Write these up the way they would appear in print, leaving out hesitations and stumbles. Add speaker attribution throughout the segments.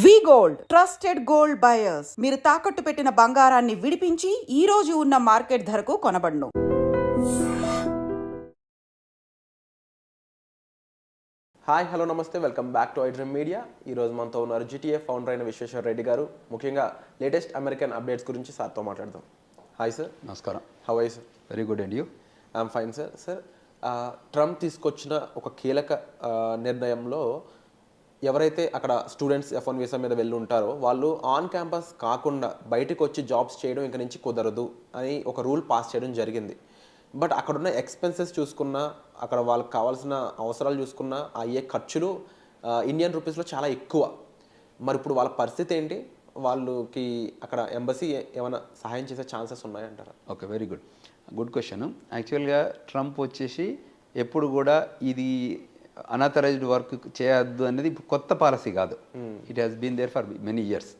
Speaker 1: వి gold trusted gold buyers మీరు తాకట్టు పెట్టిన బంగారాన్ని విడిపించి ఈ రోజు ఉన్న మార్కెట్ ధరకు కొనబడును.
Speaker 2: హాయ్ హలో నమస్తే, welcome back to iDream media. ఈరోజు మనతో ఉన్నారు జిటిఎఫ్ ఫౌండర్ అయిన విశ్వేశ్వర రెడ్డి గారు. ముఖ్యంగా లేటెస్ట్ అమెరికన్ అప్డేట్స్ గురించి సార్తో మాట్లాడదాం. Hi sir.
Speaker 3: నమస్కారం.
Speaker 2: How are you sir?
Speaker 3: Very good. And you?
Speaker 2: I'm fine sir. Sir, Trump తీసుకొచ్చిన ఒక కీలక నిర్ణయంలో ఎవరైతే అక్కడ స్టూడెంట్స్ F1 వీసా మీద వెళ్ళి ఉంటారో వాళ్ళు ఆన్ క్యాంపస్ కాకుండా బయటకు వచ్చి జాబ్స్ చేయడం ఇంక నుంచి కుదరదు అని ఒక రూల్ పాస్ చేయడం జరిగింది. బట్ అక్కడున్న ఎక్స్పెన్సెస్ చూసుకున్నా, అక్కడ వాళ్ళకి కావాల్సిన అవసరాలు చూసుకున్నా అయ్యే ఖర్చులు ఇండియన్ రూపీస్లో చాలా ఎక్కువ. మరి ఇప్పుడు వాళ్ళ పరిస్థితి ఏంటి? వాళ్ళకి అక్కడ ఎంబసీ ఏమైనా సహాయం చేసే ఛాన్సెస్ ఉన్నాయంటారా?
Speaker 3: Okay, very good. Good question. యాక్చువల్గా ట్రంప్ వచ్చేసి ఎప్పుడు కూడా ఇది అనాథరైజ్డ్ వర్క్ చేయొద్దు అనేది ఇప్పుడు కొత్త పాలసీ కాదు. It has been there for many years.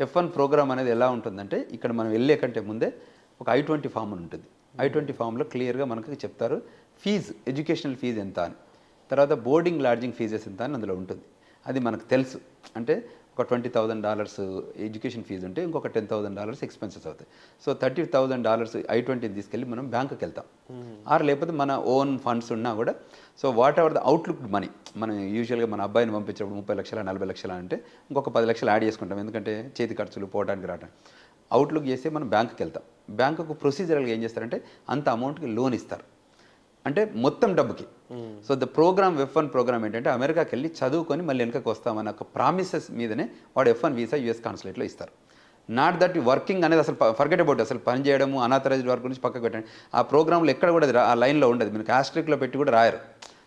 Speaker 3: F1 programme అనేది ఎలా ఉంటుందంటే, ఇక్కడ మనం వెళ్ళే కంటే ముందే ఒక I-20 ఫామ్ అని ఉంటుంది. I-20 ఫామ్లో క్లియర్గా మనకు చెప్తారు ఫీజు, ఎడ్యుకేషనల్ ఫీజు ఎంత అని, తర్వాత బోర్డింగ్ లాడ్జింగ్ ఫీజెస్ ఎంత అని అందులో ఉంటుంది. అది మనకు తెలుసు. అంటే ఒక $20,000 ఎడ్యుకేషన్ ఫీజు ఉంటే ఇంకొక $10,000 ఎక్స్పెన్సెస్ అవుతాయి. సో $30,000 I-20 తీసుకెళ్ళి మనం బ్యాంకుకి వెళ్తాం. ఆర్ లేకపోతే మన ఓన్ ఫండ్స్ ఉన్నా కూడా, so what ever the outlook money, మనం యూజువల్గా మన అబ్బాయిని పంపించినప్పుడు 30 లక్షలు 40 లక్షలు అంటే ఇంకొక 10 లక్షలు యాడ్ చేసుకుంటాం. ఎందుకంటే చేతి ఖర్చులు పోవడానికి రావడానికి. అవుట్లుక్ చేస్తే మనం బ్యాంకుకి వెళ్తాం. బ్యాంకుకు ప్రొసీజరల్గా ఏం చేస్తారంటే అంత అమౌంట్కి లోన్ ఇస్తారు, అంటే మొత్తం డబ్బుకి. So the programme F1 programme ఏంటంటే అమెరికాకి వెళ్ళి చదువుకొని మళ్ళీ వెనకకి వస్తామన్న ఒక ప్రామిసెస్ మీదనే వాడు F1 వీసా US కాన్సులేట్లో ఇస్తారు. నాట్ దట్ వర్కింగ్ అనేది అసలు ఫర్గెట్ అబౌట్, అసలు పని చేయడము అనాథరైజ్డ్ వర్క్ గురించి పక్కకు పెట్టండి. ఆ ప్రోగ్రాంలో ఎక్కడ కూడా ఆ లైన్లో ఉండదు. మీకు ఆస్ట్రిక్లో పెట్టి కూడా రాయరు,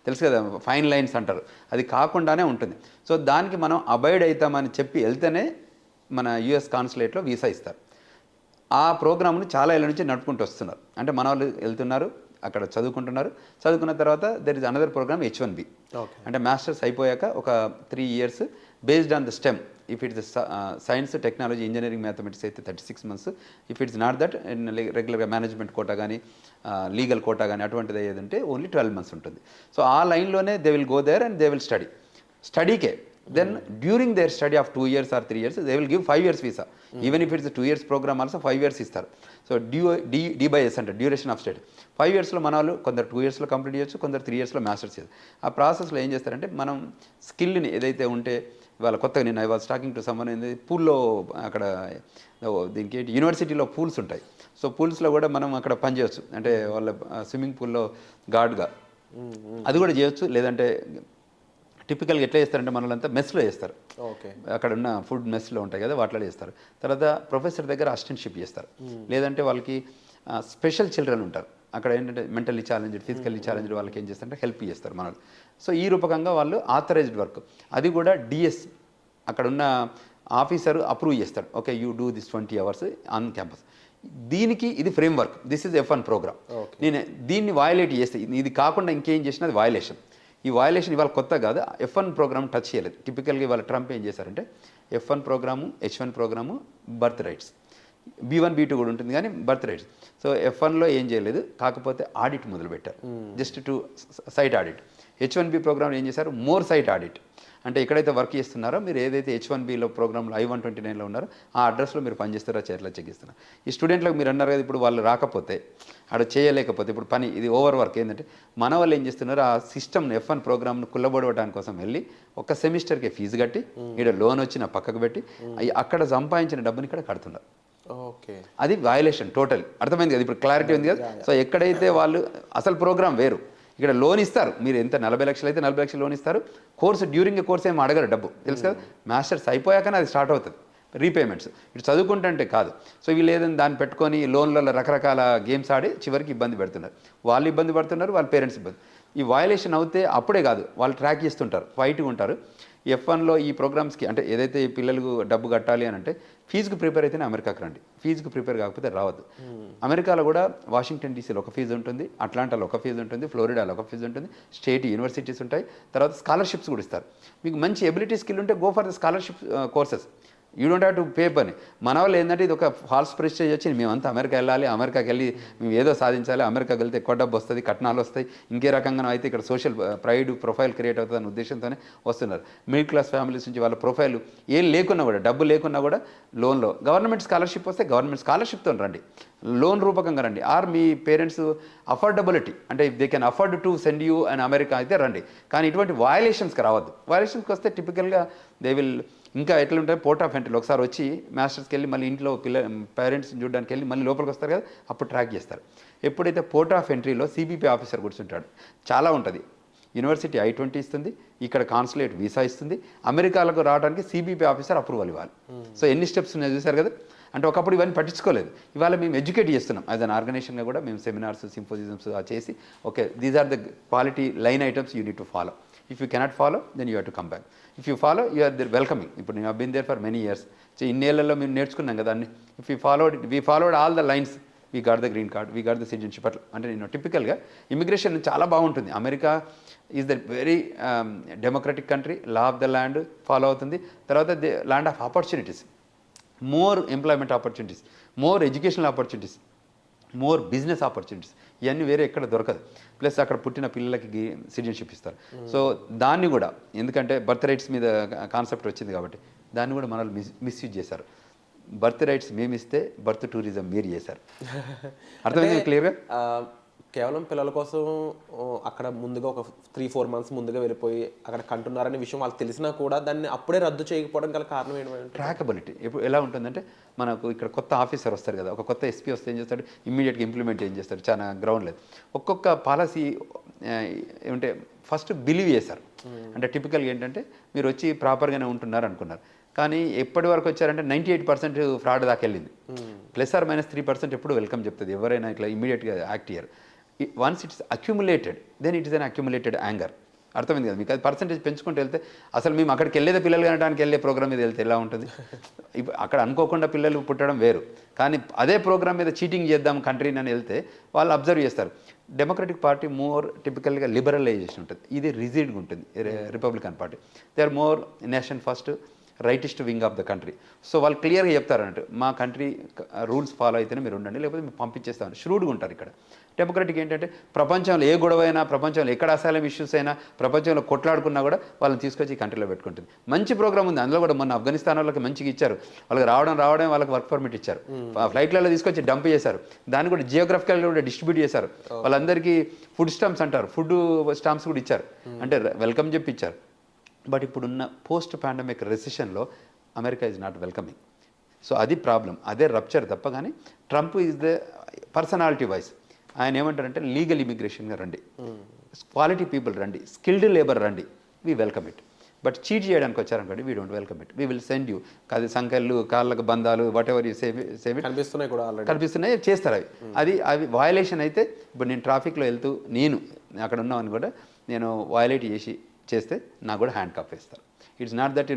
Speaker 3: తెలుసు కదా, ఫైన్ లైన్స్ అంటారు. అది కాకుండానే ఉంటుంది. సో దానికి మనం అబైడ్ అవుతామని చెప్పి వెళ్తేనే మన US కాన్సులేట్లో వీసా ఇస్తారు. ఆ ప్రోగ్రామ్ని చాలా ఏళ్ళ నుంచి నడుపుకుంటూ వస్తున్నారు. అంటే మన వాళ్ళు వెళ్తున్నారు, అక్కడ చదువుకుంటున్నారు. చదువుకున్న తర్వాత there is another programme H1B. అంటే మాస్టర్స్ అయిపోయాక ఒక 3 years based on the stem. If it's science, technology, engineering, mathematics అయితే 36 months. If it's not that, రెగ్యులర్గా మేనేజ్మెంట్ కోటా కానీ లీగల్ కోటా కానీ అటువంటిది ఏదంటే ఓన్లీ 12 months ఉంటుంది. సో ఆ లైన్లోనే they will go there and they will స్టడీకే. Then during their study of 2 years or 3 years, they will give 5 years visa. Even if it's a 2 years program also 5 years ఇస్తారు. So DBS అంటే duration of study. 5 yearsలో మన వాళ్ళు కొందరు 2 yearsలో complete చేయొచ్చు, కొందరు 3 yearsలో masters చేయొచ్చు. ఆ ప్రాసెస్లో ఏం చేస్తారంటే మనం స్కిల్ని ఏదైతే ఉంటే, వాళ్ళ కొత్తగా నేను I was talking to someone ఏంది, పూల్లో అక్కడ దీనికి ఏంటి యూనివర్సిటీలో పూల్స్ ఉంటాయి. సో పూల్స్లో కూడా మనం అక్కడ పని చేయొచ్చు. అంటే వాళ్ళ స్విమ్మింగ్ పూల్లో గార్డ్గా అది కూడా చేయొచ్చు. లేదంటే టిపికల్గా ఎట్లా చేస్తారంటే మనలంతా మెస్లో చేస్తారు. ఓకే, అక్కడ ఉన్న ఫుడ్ మెస్లో ఉంటాయి కదా, వాటిలో చేస్తారు. తర్వాత ప్రొఫెసర్ దగ్గర అసిస్టెంట్షిప్ చేస్తారు. లేదంటే వాళ్ళకి స్పెషల్ చిల్డ్రన్ ఉంటారు. అక్కడ ఏంటంటే మెంటల్లీ ఛాలెంజ్డ్, ఫిజికల్లీ ఛాలెంజ్డ్ వాళ్ళకి ఏం చేస్తారంటే హెల్ప్ చేస్తారు మనల్ని. సో ఈ రూపకంగా వాళ్ళు ఆథరైజ్డ్ వర్క్, అది కూడా DS అక్కడ ఉన్న ఆఫీసర్ అప్రూవ్ చేస్తాడు. Okay, you do this 20 hours on campus. దీనికి ఇది framework. This is F1 programme. నేను దీన్ని వయలేట్ చేస్తే, ఇది కాకుండా ఇంకేం చేసినా అది వయలేషన్. ఈ వయలేషన్ ఇవాళ కొత్త కాదు. F1 ప్రోగ్రామ్ టచ్ చేయలేదు. టిపికల్గా ఇవాళ ట్రంప్ ఏం చేశారంటే F1 programme, H1 programme, birth rights, B1 B2 కూడా ఉంటుంది కానీ బర్త్ రైట్స్. సో F1లో ఏం చేయలేదు, కాకపోతే ఆడిట్ మొదలుపెట్టారు. Just to site audit. H1B programme ఏం చేశారు, మోర్ సైట్ ఆడిట్. అంటే ఎక్కడైతే వర్క్ చేస్తున్నారో మీరు, ఏదైతే H1Bలో ప్రోగ్రాంలో I-129లో ఉన్నారో ఆ అడ్రస్లో మీరు పనిచేస్తారో చేతిలో చెక్ ఇస్తున్నారు. ఈ స్టూడెంట్లకు మీరు అన్నారు కదా, ఇప్పుడు వాళ్ళు రాకపోతే అక్కడ చేయలేకపోతే ఇప్పుడు పని ఇది ఓవర్ వర్క్ ఏంటంటే మన వాళ్ళు ఏం చేస్తున్నారు, ఆ సిస్టమ్ని F1 ప్రోగ్రామ్ను కుల్లబొడవడానికి కోసం వెళ్ళి ఒక సెమిస్టర్కి ఫీజు కట్టి ఇక్కడ లోన్ వచ్చిన పక్కకు పెట్టి అక్కడ సంపాదించిన డబ్బుని ఇక్కడ కడుతున్నారు. ఓకే, అది వయలేషన్ టోటల్. అర్థమైంది కదా, ఇప్పుడు క్లారిటీ ఉంది కదా. సో ఎక్కడైతే వాళ్ళు అసలు ప్రోగ్రామ్ వేరు, ఇక్కడ లోన్ ఇస్తారు. మీరు ఎంత 40 లక్షలు అయితే 40 లక్షలు లోన్ ఇస్తారు. కోర్సు డ్యూరింగ్ కోర్స్ ఏమి అడగరు డబ్బు, తెలుసు కదా. మాస్టర్స్ అయిపోయాకనే అది స్టార్ట్ అవుతుంది రీపేమెంట్స్. ఇటు చదువుకుంటుంటే కాదు. సో వీళ్ళు ఏదైనా దాన్ని పెట్టుకొని లోన్లలో రకరకాల గేమ్స్ ఆడి చివరికి ఇబ్బంది పెడుతున్నారు. వాళ్ళు ఇబ్బంది పడుతున్నారు, వాళ్ళ పేరెంట్స్ ఇబ్బంది. ఈ వయలేషన్ అవుతే అప్పుడే కాదు, వాళ్ళు ట్రాక్ చేస్తుంటారు, ఫైట్గా ఉంటారు. F1లో ఈ ప్రోగ్రామ్స్కి అంటే ఏదైతే ఈ పిల్లలకు డబ్బు కట్టాలి అని అంటే ఫీజుకి ప్రిపేర్ అయితేనే అమెరికాకి రండి. ఫీజుకి ప్రిపేర్ కాకపోతే రావద్దు. అమెరికాలో కూడా వాషింగ్టన్ DCలో ఒక ఫీజు ఉంటుంది, అట్లాంటాలో ఒక ఫీజు ఉంటుంది, ఫ్లోరిడాలో ఒక ఫీజు ఉంటుంది, స్టేట్ యూనివర్సిటీస్ ఉంటాయి. తర్వాత స్కాలర్షిప్స్ కూడా ఇస్తారు. మీకు మంచి ఎబిలిటీ స్కిల్ ఉంటే go for the scholarship courses. You don't have to pay పని. మన వాళ్ళు ఏంటంటే ఇది ఒక ఫాల్స్ ప్రెస్టేజ్ వచ్చి మేమంతా అమెరికా వెళ్ళాలి, అమెరికాకి వెళ్ళి మేము ఏదో సాధించాలి, అమెరికాకి వెళ్తే ఎక్కువ డబ్బు వస్తుంది, కట్నాలు వస్తాయి, ఇంకే రకంగా అయితే ఇక్కడ సోషల్ ప్రైడ్ ప్రొఫైల్ క్రియేట్ అవుతుంది అనే ఉద్దేశంతోనే వస్తున్నారు. మిడిల్ క్లాస్ ఫ్యామిలీస్ నుంచి వాళ్ళ ప్రొఫైల్ ఏం లేకున్నా కూడా, డబ్బు లేకున్నా కూడా లోన్లో గవర్నమెంట్ స్కాలర్షిప్ వస్తే గవర్నమెంట్ స్కాలర్షిప్తో రండి, లోన్ రూపకంగా రండి. ఆర్ మీ పేరెంట్స్ అఫోర్డబిలిటీ అంటే if they can afford to send you and America అయితే రండి. కానీ ఇటువంటి వయలేషన్స్కి రావద్దు. వయలేషన్స్కి వస్తే టిపికల్గా దే విల్ ఇంకా ఎట్లుంటాయి పోర్ట్ ఆఫ్ ఎంట్రీలో ఒకసారి వచ్చి మాస్టర్స్కి వెళ్ళి మళ్ళీ ఇంట్లో పేరెంట్స్ని చూడడానికి వెళ్ళి మళ్ళీ లోపలికి వస్తారు కదా, అప్పుడు ట్రాక్ చేస్తారు. ఎప్పుడైతే పోర్ట్ ఆఫ్ ఎంట్రీలో సిబిపి ఆఫీసర్ కూర్చుంటాడు, చాలా ఉంటుంది. యూనివర్సిటీ I-20 ఇస్తుంది, ఇక్కడ కాన్సులేట్ వీసా ఇస్తుంది, అమెరికాలకు రావడానికి సిబిపి ఆఫీసర్ అప్రూవల్ ఇవ్వాలి. సో ఎన్ని స్టెప్స్ ఉన్నాయో చూసారు కదా. అంటే ఒకప్పుడు ఇవన్నీ పట్టించుకోలేదు, ఇవాళ మేము ఎడ్యుకేట్ చేస్తున్నాం. యాజ్ అన్ ఆర్గనైజేషన్గా కూడా మేము సెమినార్స్, సింపోజిజమ్స్ చేసి okay these are the quality line items you need to follow. If you cannot follow then you have to come back. If you follow you are there welcoming. ఇప్పుడు నేను been there for many years. So ఇన్నేళ్లలో మేము నేర్చుకున్నాం కదా అన్ని. If you followed all the lines, we got the green card, we got the citizenship. అట్లా అంటే నేను టిపికల్గా ఇమిగ్రేషన్ చాలా బాగుంటుంది. America is the very democratic country, law of the land follow అవుతుంది. తర్వాత the land of opportunities, more employment opportunities, more educational opportunities, more business opportunities. ఇవన్నీ వేరే ఎక్కడ దొరకదు. ప్లస్ అక్కడ పుట్టిన పిల్లలకి సిటిజన్షిప్ ఇస్తారు. సో దాన్ని కూడా ఎందుకంటే బర్త్ రైట్స్ మీద కాన్సెప్ట్ వచ్చింది కాబట్టి దాన్ని కూడా మనల్ని మిస్యూజ్ చేశారు. బర్త్ రైట్స్ మేము ఇస్తే బర్త్ టూరిజం మీరు చేశారు. అర్థమైంది క్లియర్గా?
Speaker 2: కేవలం పిల్లల కోసం అక్కడ ముందుగా ఒక 3-4 months ముందుగా వెళ్ళిపోయి అక్కడ కంటున్నారనే విషయం వాళ్ళకి తెలిసినా కూడా దాన్ని అప్పుడే రద్దు చేయకపోవడం గల కారణం ఏంటంటే
Speaker 3: ట్రాకబిలిటీ. ఇప్పుడు ఎలా ఉంటుందంటే మనకు ఇక్కడ కొత్త ఆఫీసర్ వస్తారు కదా, ఒక కొత్త ఎస్పీ వస్తే ఏం చేస్తాడు, ఇమ్మీడియట్గా ఇంప్లిమెంట్ ఏం చేస్తాడు, చాలా గ్రౌండ్ లేదు. ఒక్కొక్క పాలసీ ఏమంటే ఫస్ట్ బిలీవ్ చేశారు. అంటే టిపికల్గా ఏంటంటే మీరు వచ్చి ప్రాపర్గానే ఉంటున్నారు అనుకున్నారు, కానీ ఎప్పటి వరకు వచ్చారంటే 98% ఫ్రాడ్ దాకా వెళ్ళింది. +or-3% ఎప్పుడు వెల్కమ్ చెప్తుంది ఎవరైనా ఇట్లా ఇమీడియట్గా యాక్ట్ చేయరు. Once it's accumulated then it is an accumulated anger. అర్థమైంది కదా మీకు? అది పర్సెంటేజ్ పెంచుకుంటూ వెళ్తే అసలు మేము అక్కడికి వెళ్ళేదే పిల్లలు కనడానికి వెళ్ళే ప్రోగ్రామ్ మీద వెళ్తే ఎలా ఉంటుంది? అక్కడ అనుకోకుండా పిల్లలు పుట్టడం వేరు, కానీ అదే ప్రోగ్రామ్ మీద చీటింగ్ చేద్దాం కంట్రీని అని వెళ్తే వాళ్ళు అబ్జర్వ్ చేస్తారు. డెమోక్రటిక్ పార్టీ మోర్ టిపికల్గా లిబరలైజేషన్ ఉంటుంది, ఇది రిజిడ్గా ఉంటుంది. Republican Party they are more nation first, rightist wing of the country. So వాళ్ళు క్లియర్గా చెప్తారంటే మా కంట్రీ రూల్స్ ఫాలో అయితేనే మీరు ఉండండి, లేకపోతే మేము పంపించేస్తామని ష్రూడ్గా ఉంటారు. ఇక్కడ డెమోక్రటిక్ ఏంటంటే ప్రపంచంలో ఏ గొడవ అయినా, ప్రపంచంలో ఎక్కడ అసైలం ఇష్యూస్ అయినా, ప్రపంచంలో కొట్లాడుకున్నా కూడా వాళ్ళని తీసుకొచ్చి ఈ కంట్రీలో పెట్టుకుంటుంది. మంచి ప్రోగ్రామ్ ఉంది అందులో కూడా. మొన్న ఆఫ్ఘనిస్తాన్ వాళ్ళకి మంచిగా ఇచ్చారు, వాళ్ళకి రావడం వాళ్ళకి వర్క్ పర్మిట్ ఇచ్చారు, ఫ్లైట్లలో తీసుకొచ్చి డంప్ చేశారు, దాన్ని కూడా జియోగ్రఫికల్గా కూడా డిస్ట్రిబ్యూట్ చేశారు. వాళ్ళందరికీ ఫుడ్ స్టాంప్స్ అంటారు, ఫుడ్ స్టాంప్స్ కూడా ఇచ్చారు, అంటే వెల్కమ్ చెప్పి ఇచ్చారు. బట్ ఇప్పుడున్న పోస్ట్ పాండమిక్ రెసిషన్లో America is not welcoming. So అది ప్రాబ్లం, అదే రప్చర్ తప్ప. కానీ Trump is the personality wise ఆయన ఏమంటారంటే లీగల్ ఇమిగ్రేషన్గా రండి, క్వాలిటీ పీపుల్ రండి, స్కిల్డ్ లేబర్ రండి, we welcome it. But cheat చేయడానికి వచ్చారనుకోండి, we don't welcome it, we will send you. అది సంఖ్యలు, కాళ్ళకు బంధాలు, వాట్ ఎవర్ యూ సేవ్
Speaker 2: కనిపిస్తున్నాయి కూడా,
Speaker 3: కనిపిస్తున్నాయి చేస్తారు. అవి వయలేషన్ అయితే ఇప్పుడు నేను ట్రాఫిక్లో వెళ్తూ నేను అక్కడ ఉన్నామని కూడా నేను వయలేట్ చేస్తే నాకు కూడా హ్యాండ్ కప్ వేస్తారు. ఇట్స్ నాట్ దట్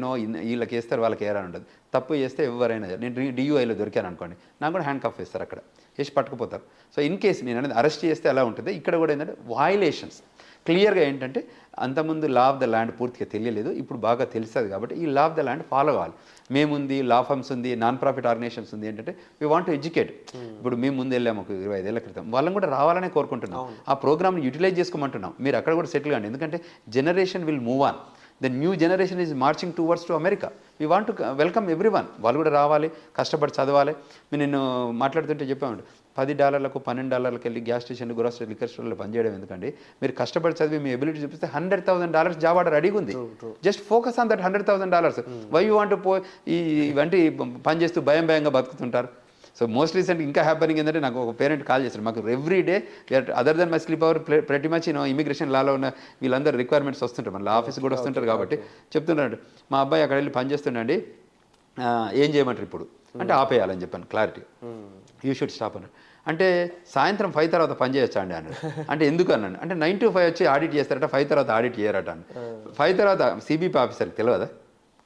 Speaker 3: వీళ్ళకి వేస్తారు వాళ్ళకి ఏరని ఉండదు. తప్పు చేస్తే ఎవరైనా, నేను DUIలో దొరికాను అనుకోండి, నాకు కూడా హ్యాండ్ కప్ వేస్తారు, అక్కడ వేసి పట్టుకుపోతారు. సో ఇన్ కేసు నేను అనేది అరెస్ట్ చేస్తే ఎలా ఉంటుంది, ఇక్కడ కూడా ఏంటంటే వయలేషన్స్ క్లియర్గా ఏంటంటే అంతకుముందు లా ఆఫ్ ద ల్యాండ్ పూర్తిగా తెలియలేదు, ఇప్పుడు బాగా తెలుస్తుంది. కాబట్టి ఈ law of the land follow కావాలి. మేముంది, లా ఫర్మ్స్ ఉంది, నాన్ ప్రాఫిట్ ఆర్గనైజేషన్స్ ఉంది. ఏంటంటే వీ వాంట్ టు ఎడ్యుకేట్. ఇప్పుడు మేము ముందు వెళ్ళాము ఒక 25 ఏళ్ల క్రితం, వాళ్ళని కూడా రావాలనే కోరుకుంటున్నాం. ఆ ప్రోగ్రామ్ని యూటిలైజ్ చేసుకోమంటున్నాం. మీరు అక్కడ కూడా సెటిల్ కండి, ఎందుకంటే generation will move on. The new generation is marching towards to America. We want to welcome everyone. వాళ్ళు కూడా రావాలి, కష్టపడి చదవాలి. నేను మాట్లాడుతుంటే చెప్పామండి, $10 $12 వెళ్ళి గ్యాస్ స్టేషన్, గ్రోసరీ, లిక్కర్ స్టోర్లో పనిచేయడం ఎందుకండి? మీరు కష్టపడి చదివి మీ ఎబిలిటీ చూపిస్తే $100,000 జాబ్ ఆర్డర్ రెడీగా ఉంది. Just focus on that $100,000. Why you want ఇవంటి పని చేస్తూ భయంగా బతుకుతుంటారు. సో మోస్ట్ రీసెంట్ ఇంకా హ్యాపెనింగ్ ఏంటంటే నాకు ఒక పేరెంట్ కాల్ చేశారు, మాకు every day other than my sleep hour ప్రతి మచ్ ఇమిగ్రేషన్ లాలో ఉన్న వీళ్ళందరూ రిక్వైర్మెంట్స్ వస్తుంటారు, మన ఆఫీస్ కూడా వస్తుంటారు. కాబట్టి చెప్తున్నాడు, మా అబ్బాయి అక్కడ వెళ్ళి పని చేస్తుండండి, ఏం చేయమంటారు ఇప్పుడు అంటే ఆపేయాలని చెప్పాను. క్లారిటీ, యూ షుడ్ స్టాప్ అన్నాడు. అంటే సాయంత్రం 5 తర్వాత పని చేయొచ్చా అండి అన్నాడు. అంటే ఎందుకు అన్నాడు అంటే 9 to 5 వచ్చి ఆడిట్ చేస్తారట, 5 తర్వాత ఆడిట్ చేయరట అని. 5 తర్వాత CBP ఆఫీసర్కి తెలియదా,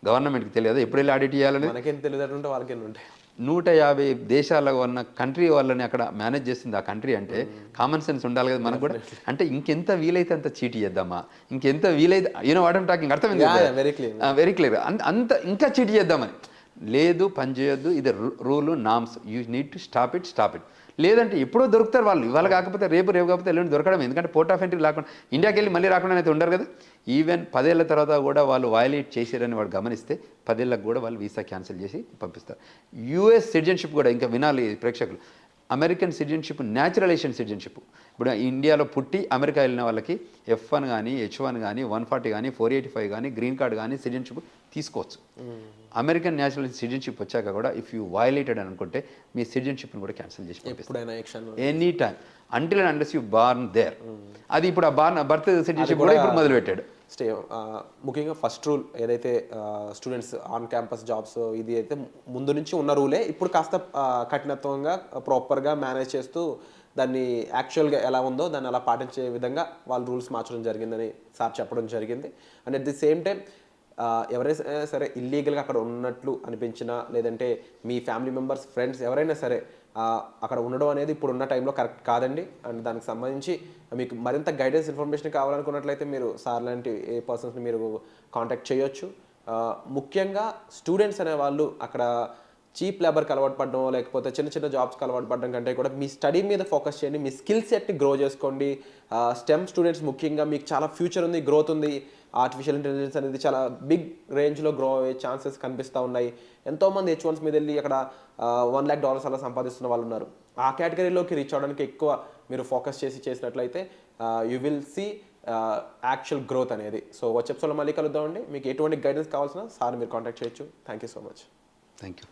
Speaker 3: గవర్నమెంట్కి తెలియదా ఎప్పుడు వెళ్ళి ఆడిట్ చేయాలని?
Speaker 2: మనకేం తెలియదు, వాళ్ళకేం ఉంటాయి.
Speaker 3: 150 దేశాల్లో ఉన్న కంట్రీ వాళ్ళని అక్కడ మేనేజ్ చేస్తుంది ఆ కంట్రీ అంటే కామన్ సెన్స్ ఉండాలి కదా మనకు కూడా. అంటే ఇంకెంత వీలైతే అంత చీట్ చేద్దామా, ఇంకెంత వీలైతే వాట్ ఐమ్ టాకింగ్, అర్థమైంది? Very clear. అంత ఇంకా చీట్ చేద్దామని లేదు పని చేయొద్దు, ఇది rule norms, you need to stop it. లేదంటే ఎప్పుడో దొరుకుతారు వాళ్ళు, ఇవాళ కాకపోతే రేపు కాకపోతే ఎల్లుండి దొరకడం, ఎందుకంటే పోర్ట్ ఆఫ్ ఎంట్రీ లేకుండా ఇండియాకి వెళ్ళి మళ్ళీ రాకుండా అయితే ఉండరు కదా. ఈవెన్ 10 ఏళ్ల తర్వాత కూడా వాళ్ళు వయలేట్ చేశారని వాడు గమనిస్తే 10 ఏళ్ళకి కూడా వాళ్ళు వీసా క్యాన్సిల్ చేసి పంపిస్తారు. యూఎస్ సిటిజన్షిప్ కూడా ఇంకా వినాలి ప్రేక్షకులు, అమెరికన్ సిటిజన్షిప్ న్యాచురలైజేషన్ సిటిజన్షిప్. ఇప్పుడు ఇండియాలో పుట్టి అమెరికా వెళ్ళిన వాళ్ళకి F1 కానీ H1 కానీ 140 కానీ 485 కానీ గ్రీన్ కార్డ్ కానీ సిటిజన్షిప్ తీసుకోవచ్చు. అమెరికన్ న్యాచురల్ సిటిజన్షిప్ వచ్చాక కూడా ఇఫ్ యూ వయలేటెడ్ అని అనుకుంటే మీ సిటిజన్షిప్ని కూడా క్యాన్సిల్ చేసి పంపిస్తారు any time until and unless you born there. అది ఇప్పుడు ఆ బర్త్ సిటిజన్షిప్ కూడా ఇప్పుడు మొదలుపెట్టాడు.
Speaker 2: ముఖ్యంగా ఫస్ట్ రూల్ ఏదైతే స్టూడెంట్స్ ఆన్ క్యాంపస్ జాబ్స్, ఇది అయితే ముందు నుంచి ఉన్న రూలే, ఇప్పుడు కాస్త కఠినత్వంగా ప్రాపర్గా మేనేజ్ చేస్తూ దాన్ని యాక్చువల్గా ఎలా ఉందో దాన్ని అలా పాటించే విధంగా వాళ్ళు రూల్స్ మార్చడం జరిగిందని సార్ చెప్పడం జరిగింది. And at the same time ఎవరైనా సరే ఇల్లీగల్గా అక్కడ ఉన్నట్లు అనిపించినా, లేదంటే మీ ఫ్యామిలీ మెంబర్స్, ఫ్రెండ్స్ ఎవరైనా సరే అక్కడ ఉండడం అనేది ఇప్పుడు ఉన్న టైంలో కరెక్ట్ కాదండి. అండ్ దానికి సంబంధించి మీకు మరింత గైడెన్స్ ఇన్ఫర్మేషన్ కావాలనుకున్నట్లయితే మీరు సార్ లాంటి ఏ పర్సన్స్ని మీరు కాంటాక్ట్ చేయొచ్చు. ముఖ్యంగా స్టూడెంట్స్ అనే వాళ్ళు అక్కడ చీప్ లేబర్కి అలవాటు పడడం, లేకపోతే చిన్న చిన్న జాబ్స్కి అలవాటు పడడం కంటే కూడా మీ స్టడీ మీద ఫోకస్ చేయండి, మీ స్కిల్ సెట్ని గ్రో చేసుకోండి. స్టెమ్ స్టూడెంట్స్ ముఖ్యంగా మీకు చాలా ఫ్యూచర్ ఉంది, గ్రోత్ ఉంది. ఆర్టిఫిషియల్ ఇంటెలిజెన్స్ అనేది చాలా బిగ్ రేంజ్లో గ్రో అయ్యే ఛాన్సెస్ కనిపిస్తూ ఉన్నాయి. ఎంతోమంది H1s మీద వెళ్ళి అక్కడ $1 lakh అలా సంపాదిస్తున్న వాళ్ళు ఉన్నారు. ఆ కేటగిరీలోకి రీచ్ అవ్వడానికి ఎక్కువ మీరు ఫోకస్ చేసినట్లయితే you will see actual growth అనేది. సో వచ్చే ఎపిసోడ్లో మళ్ళీ కలుద్దామండి. మీకు ఎటువంటి గైడెన్స్ కావాల్సిన సార్ మీరు కాంటాక్ట్ చేయొచ్చు. Thank you so much.
Speaker 3: Thank you.